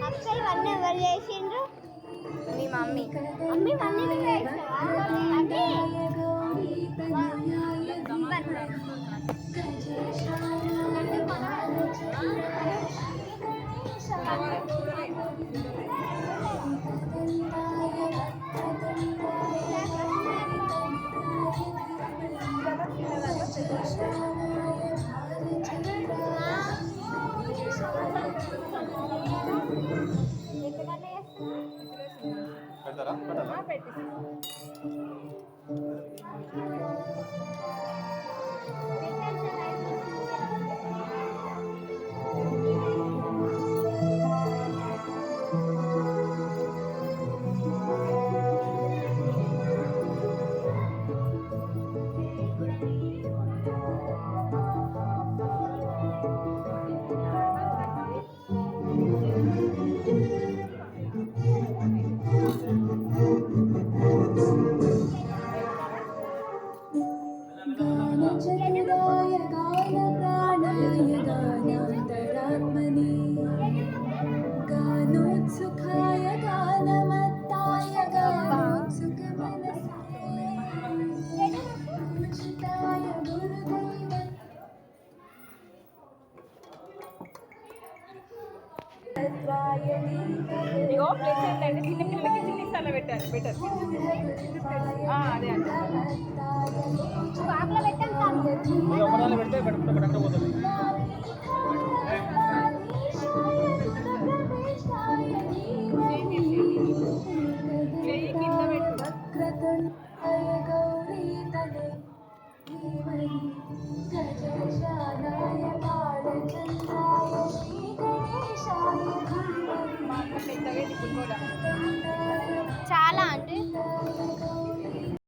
అక్క ఇవన్నీ ఎవరు చేసిండ్రు? మీ మమ్మీ. మమ్మీ ఇవన్నీ నువ్వు ఇగో ప్లేస్ ఏంటంటే చిన్నపిల్లలకి చిన్న స్థలం పెట్టారు బెటర్. అదే అంటే పాపలో పెట్టాను పెడితే పోతుంది. కింద పెట్టు. మా అక్క పెద్దగా ఇప్పుడు కూడా